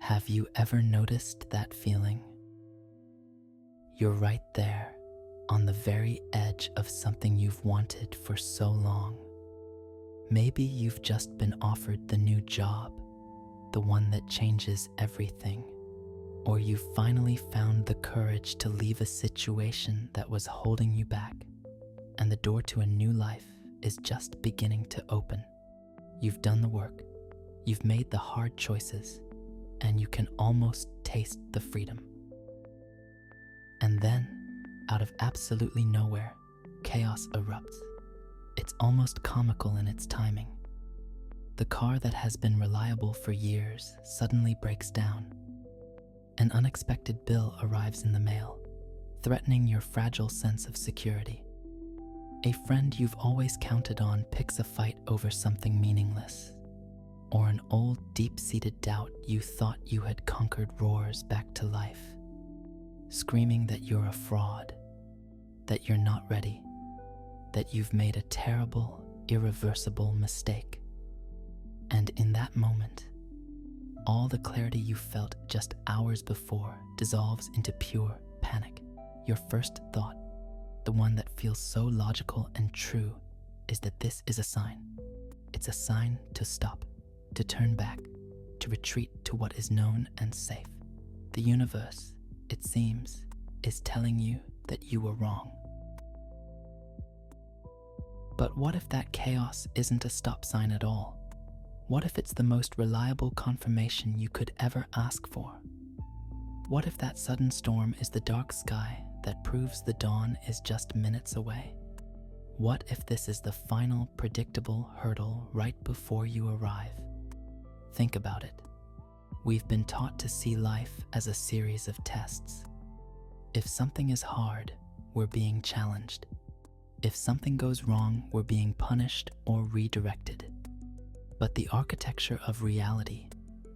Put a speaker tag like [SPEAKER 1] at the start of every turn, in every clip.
[SPEAKER 1] Have you ever noticed that feeling? You're right there, on the very edge of something you've wanted for so long. Maybe you've just been offered the new job, the one that changes everything, or you've finally found the courage to leave a situation that was holding you back, and the door to a new life is just beginning to open. You've done the work, you've made the hard choices, and you can almost taste the freedom. And then, out of absolutely nowhere, chaos erupts. It's almost comical in its timing. The car that has been reliable for years suddenly breaks down. An unexpected bill arrives in the mail, threatening your fragile sense of security. A friend you've always counted on picks a fight over something meaningless, or an old, deep-seated doubt you thought you had conquered roars back to life, screaming that you're a fraud, that you're not ready, that you've made a terrible, irreversible mistake. And in that moment, all the clarity you felt just hours before dissolves into pure panic. Your first thought, the one that feels so logical and true, is that this is a sign. It's a sign to stop, to turn back, to retreat to what is known and safe. The universe, it seems, is telling you that you were wrong. But what if that chaos isn't a stop sign at all? What if it's the most reliable confirmation you could ever ask for? What if that sudden storm is the dark sky that proves the dawn is just minutes away? What if this is the final predictable hurdle right before you arrive? Think about it. We've been taught to see life as a series of tests. If something is hard, we're being challenged. If something goes wrong, we're being punished or redirected. But the architecture of reality,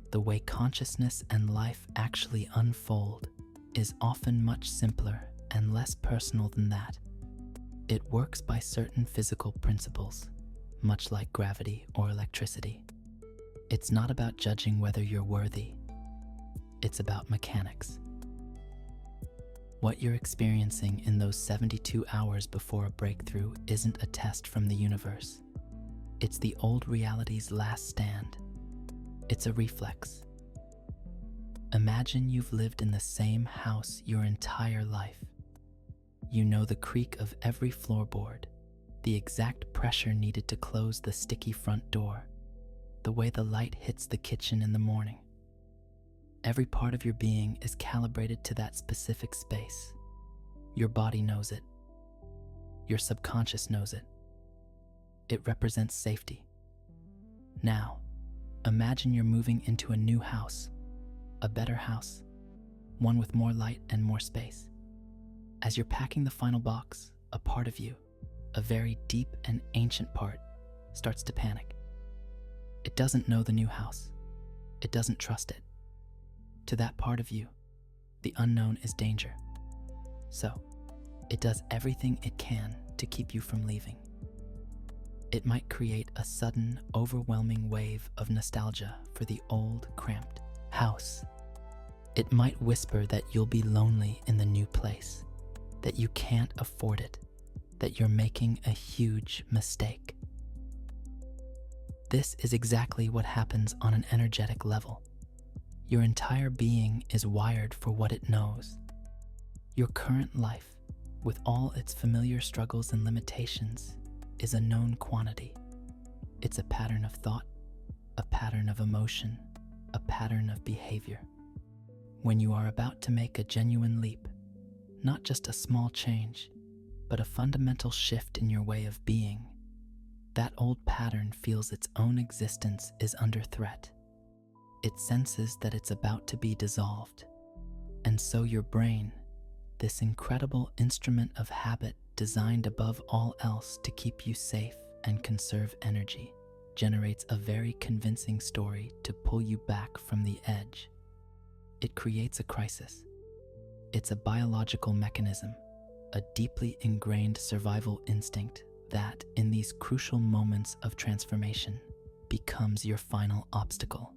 [SPEAKER 1] the way consciousness and life actually unfold, is often much simpler and less personal than that. It works by certain physical principles, much like gravity or electricity. It's not about judging whether you're worthy. It's about mechanics. What you're experiencing in those 72 hours before a breakthrough isn't a test from the universe. It's the old reality's last stand. It's a reflex. Imagine you've lived in the same house your entire life. You know the creak of every floorboard, the exact pressure needed to close the sticky front door, the way the light hits the kitchen in the morning. Every part of your being is calibrated to that specific space. Your body knows it. Your subconscious knows it. It represents safety. Now, imagine you're moving into a new house, a better house, one with more light and more space. As you're packing the final box, a part of you, a very deep and ancient part, starts to panic. It doesn't know the new house. It doesn't trust it. To that part of you, the unknown is danger. So, it does everything it can to keep you from leaving. It might create a sudden, overwhelming wave of nostalgia for the old, cramped house. It might whisper that you'll be lonely in the new place, that you can't afford it, that you're making a huge mistake. This is exactly what happens on an energetic level. Your entire being is wired for what it knows. Your current life, with all its familiar struggles and limitations, is a known quantity. It's a pattern of thought, a pattern of emotion, a pattern of behavior. When you are about to make a genuine leap, not just a small change, but a fundamental shift in your way of being, that old pattern feels its own existence is under threat. It senses that it's about to be dissolved. And so your brain, this incredible instrument of habit designed above all else to keep you safe and conserve energy, generates a very convincing story to pull you back from the edge. It creates a crisis. It's a biological mechanism, a deeply ingrained survival instinct that, in these crucial moments of transformation, becomes your final obstacle.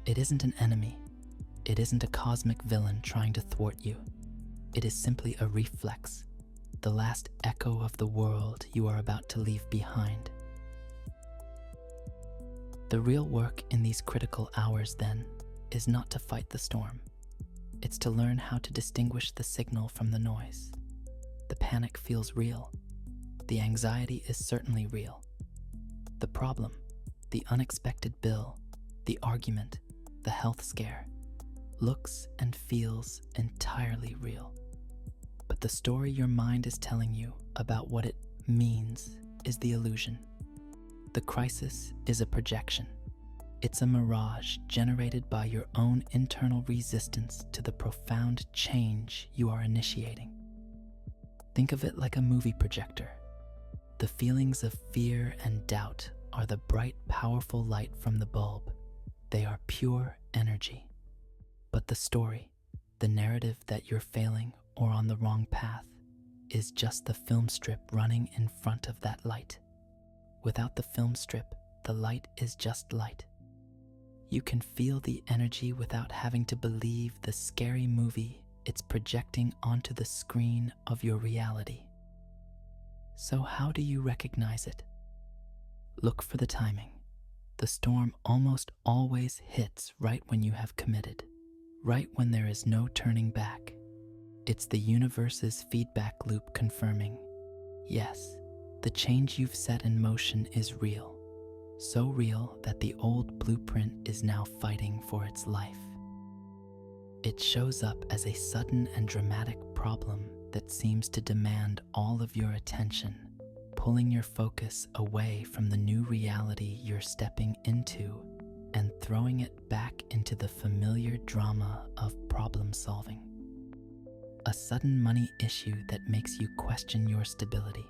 [SPEAKER 1] It isn't an enemy. It isn't a cosmic villain trying to thwart you. It is simply a reflex, the last echo of the world you are about to leave behind. The real work in these critical hours, then, is not to fight the storm. It's to learn how to distinguish the signal from the noise. The panic feels real. The anxiety is certainly real. The problem, the unexpected bill, the argument, the health scare, looks and feels entirely real. But the story your mind is telling you about what it means is the illusion. The crisis is a projection. It's a mirage generated by your own internal resistance to the profound change you are initiating. Think of it like a movie projector. The feelings of fear and doubt are the bright, powerful light from the bulb. They are pure energy. But the story, the narrative that you're failing or on the wrong path, is just the film strip running in front of that light. Without the film strip, the light is just light. You can feel the energy without having to believe the scary movie it's projecting onto the screen of your reality. So how do you recognize it? Look for the timing. The storm almost always hits right when you have committed, right when there is no turning back. It's the universe's feedback loop confirming, yes, the change you've set in motion is real. So real that the old blueprint is now fighting for its life. It shows up as a sudden and dramatic problem that seems to demand all of your attention, pulling your focus away from the new reality you're stepping into and throwing it back into the familiar drama of problem solving. A sudden money issue that makes you question your stability.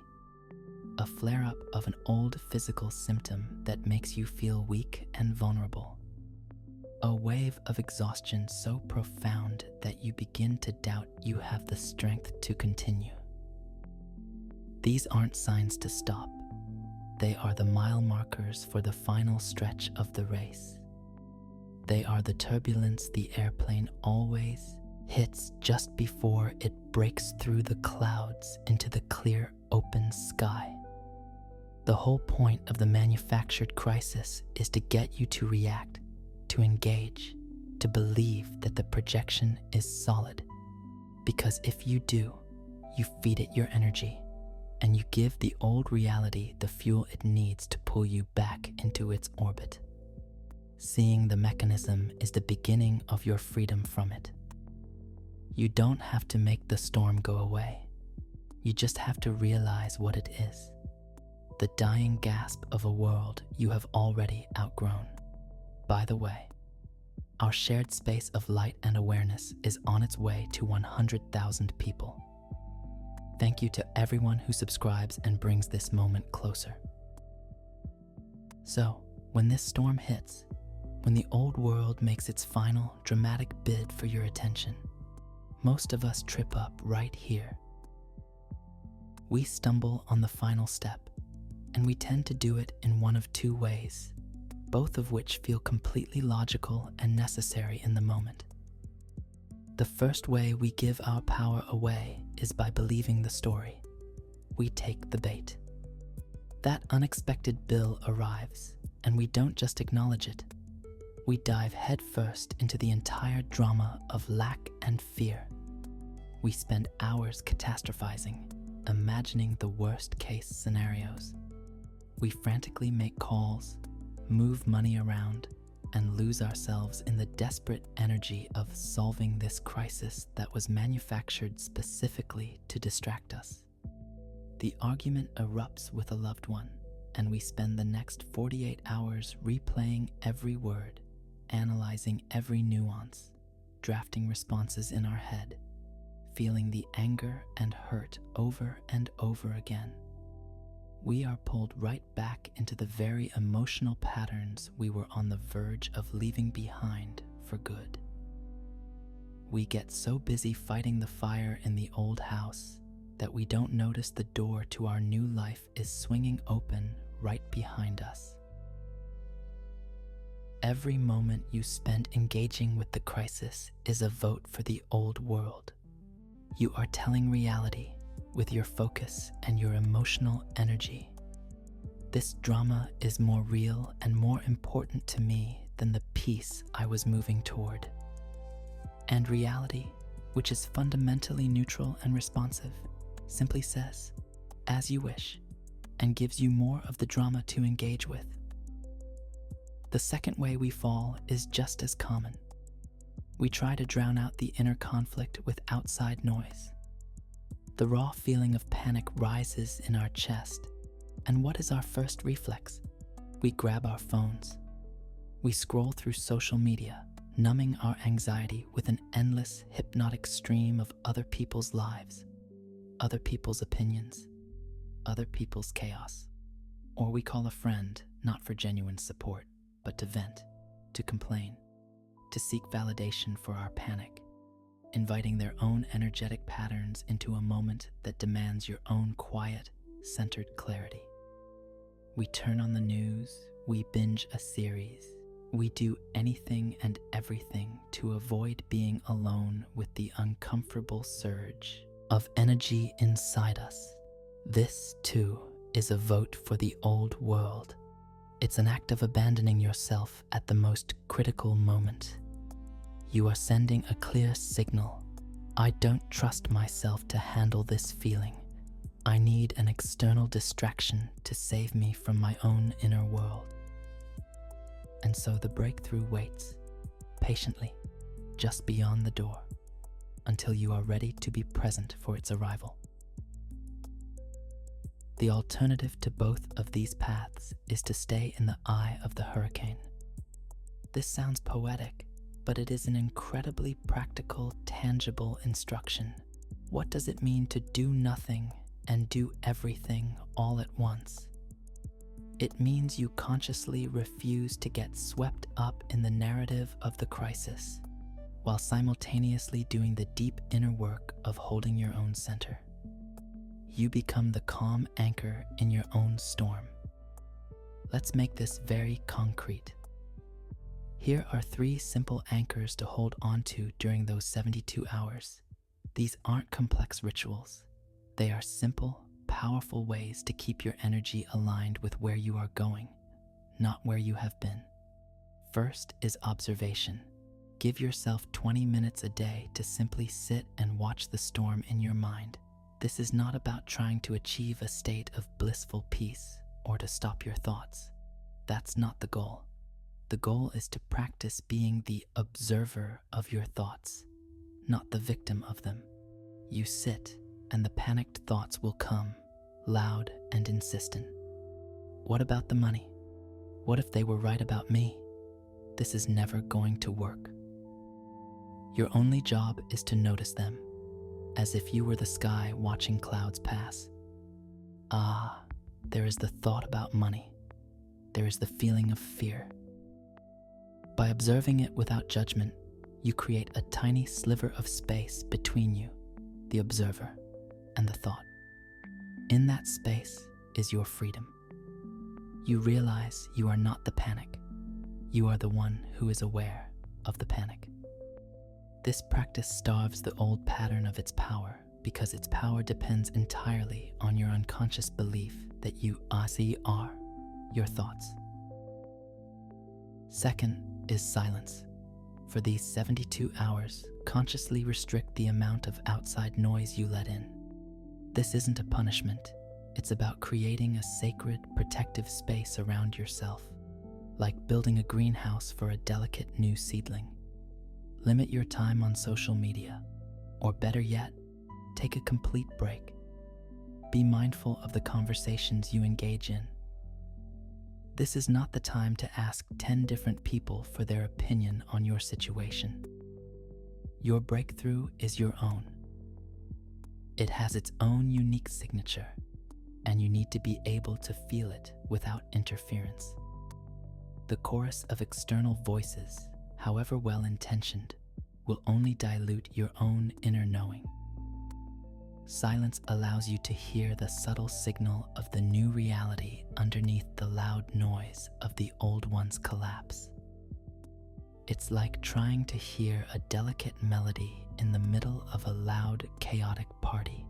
[SPEAKER 1] A flare-up of an old physical symptom that makes you feel weak and vulnerable. A wave of exhaustion so profound that you begin to doubt you have the strength to continue. These aren't signs to stop. They are the mile markers for the final stretch of the race. They are the turbulence the airplane always hits just before it breaks through the clouds into the clear, open sky. The whole point of the manufactured crisis is to get you to react, to engage, to believe that the projection is solid. Because if you do, you feed it your energy, and you give the old reality the fuel it needs to pull you back into its orbit. Seeing the mechanism is the beginning of your freedom from it. You don't have to make the storm go away. You just have to realize what it is. The dying gasp of a world you have already outgrown. By the way, our shared space of light and awareness is on its way to 100,000 people. Thank you to everyone who subscribes and brings this moment closer. So, when this storm hits, when the old world makes its final dramatic bid for your attention, most of us trip up right here. We stumble on the final step, and we tend to do it in one of two ways, both of which feel completely logical and necessary in the moment. The first way we give our power away is by believing the story. We take the bait. That unexpected bill arrives, and we don't just acknowledge it. We dive headfirst into the entire drama of lack and fear. We spend hours catastrophizing, imagining the worst-case scenarios. We frantically make calls, move money around, and lose ourselves in the desperate energy of solving this crisis that was manufactured specifically to distract us. The argument erupts with a loved one, and we spend the next 48 hours replaying every word, analyzing every nuance, drafting responses in our head, feeling the anger and hurt over and over again. We are pulled right back into the very emotional patterns we were on the verge of leaving behind for good. We get so busy fighting the fire in the old house that we don't notice the door to our new life is swinging open right behind us. Every moment you spend engaging with the crisis is a vote for the old world. You are telling reality with your focus and your emotional energy. This drama is more real and more important to me than the peace I was moving toward. And reality, which is fundamentally neutral and responsive, simply says, as you wish, and gives you more of the drama to engage with. The second way we fall is just as common. We try to drown out the inner conflict with outside noise. The raw feeling of panic rises in our chest, and what is our first reflex? We grab our phones. We scroll through social media, numbing our anxiety with an endless hypnotic stream of other people's lives, other people's opinions, other people's chaos. Or we call a friend, not for genuine support, but to vent, to complain, to seek validation for our panic, inviting their own energetic patterns into a moment that demands your own quiet, centered clarity. We turn on the news, we binge a series, we do anything and everything to avoid being alone with the uncomfortable surge of energy inside us. This, too, is a vote for the old world. It's an act of abandoning yourself at the most critical moment. You are sending a clear signal. I don't trust myself to handle this feeling. I need an external distraction to save me from my own inner world. And so the breakthrough waits, patiently, just beyond the door, until you are ready to be present for its arrival. The alternative to both of these paths is to stay in the eye of the hurricane. This sounds poetic, but it is an incredibly practical, tangible instruction. What does it mean to do nothing and do everything all at once? It means you consciously refuse to get swept up in the narrative of the crisis, while simultaneously doing the deep inner work of holding your own center. You become the calm anchor in your own storm. Let's make this very concrete. Here are 3 simple anchors to hold on to during those 72 hours. These aren't complex rituals. They are simple, powerful ways to keep your energy aligned with where you are going, not where you have been. First is observation. Give yourself 20 minutes a day to simply sit and watch the storm in your mind. This is not about trying to achieve a state of blissful peace or to stop your thoughts. That's not the goal. The goal is to practice being the observer of your thoughts, not the victim of them. You sit, and the panicked thoughts will come, loud and insistent. What about the money? What if they were right about me? This is never going to work. Your only job is to notice them, as if you were the sky watching clouds pass. Ah, there is the thought about money. There is the feeling of fear. By observing it without judgment, you create a tiny sliver of space between you, the observer, and the thought. In that space is your freedom. You realize you are not the panic. You are the one who is aware of the panic. This practice starves the old pattern of its power because its power depends entirely on your unconscious belief that you are your thoughts. Second is silence. For these 72 hours, consciously restrict the amount of outside noise you let in. This isn't a punishment. It's about creating a sacred, protective space around yourself, like building a greenhouse for a delicate new seedling. Limit your time on social media, or better yet, take a complete break. Be mindful of the conversations you engage in. This is not the time to ask 10 different people for their opinion on your situation. Your breakthrough is your own. It has its own unique signature, and you need to be able to feel it without interference. The chorus of external voices, however well-intentioned, will only dilute your own inner knowing. Silence allows you to hear the subtle signal of the new reality underneath the loud noise of the old one's collapse. It's like trying to hear a delicate melody in the middle of a loud, chaotic party.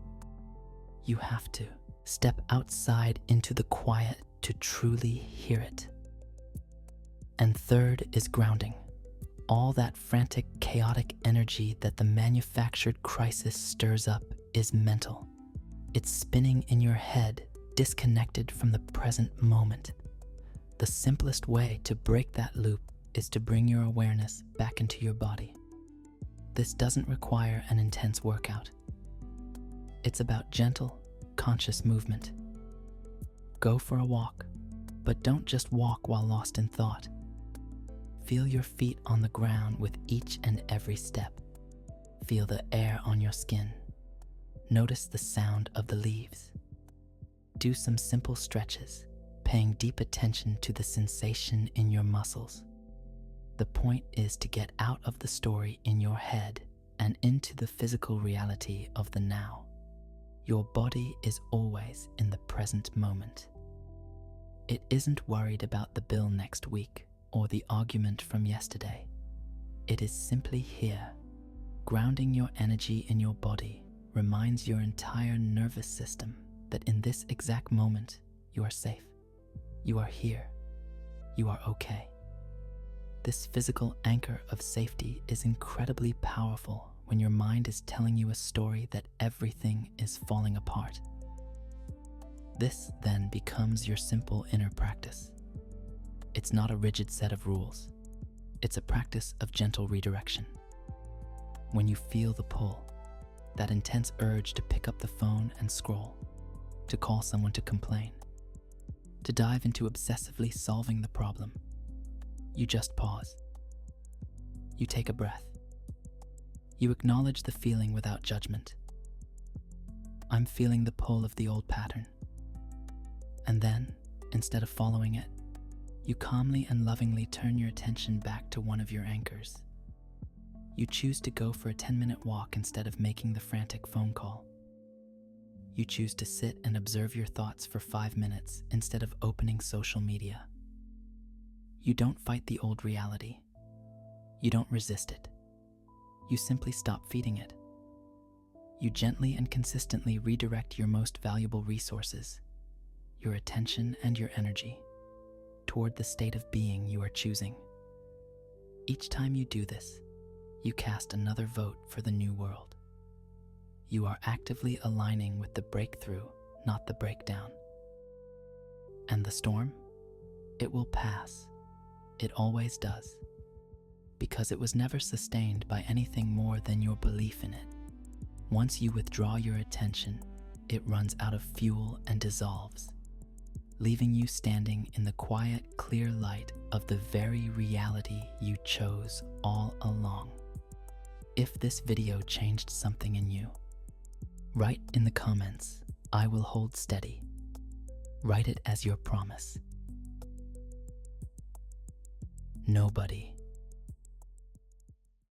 [SPEAKER 1] You have to step outside into the quiet to truly hear it. And third is grounding. All that frantic, chaotic energy that the manufactured crisis stirs up is mental. It's spinning in your head, disconnected from the present moment. The simplest way to break that loop is to bring your awareness back into your body. This doesn't require an intense workout. It's about gentle, conscious movement. Go for a walk, but don't just walk while lost in thought. Feel your feet on the ground with each and every step. Feel the air on your skin. Notice the sound of the leaves. Do some simple stretches, paying deep attention to the sensation in your muscles. The point is to get out of the story in your head and into the physical reality of the now. Your body is always in the present moment. It isn't worried about the bill next week or the argument from yesterday. It is simply here. Grounding your energy in your body reminds your entire nervous system that in this exact moment, you are safe. You are here. You are okay. This physical anchor of safety is incredibly powerful when your mind is telling you a story that everything is falling apart. This then becomes your simple inner practice. It's not a rigid set of rules. It's a practice of gentle redirection. When you feel the pull, that intense urge to pick up the phone and scroll, to call someone to complain, to dive into obsessively solving the problem, you just pause. You take a breath. You acknowledge the feeling without judgment. I'm feeling the pull of the old pattern. And then, instead of following it, you calmly and lovingly turn your attention back to one of your anchors. You choose to go for a 10-minute walk instead of making the frantic phone call. You choose to sit and observe your thoughts for 5 minutes instead of opening social media. You don't fight the old reality. You don't resist it. You simply stop feeding it. You gently and consistently redirect your most valuable resources, your attention and your energy, toward the state of being you are choosing. Each time you do this, you cast another vote for the new world. You are actively aligning with the breakthrough, not the breakdown. And the storm? It will pass. It always does. Because it was never sustained by anything more than your belief in it. Once you withdraw your attention, it runs out of fuel and dissolves, leaving you standing in the quiet, clear light of the very reality you chose all along. If this video changed something in you, write in the comments, "I will hold steady." Write it as your promise. Nobody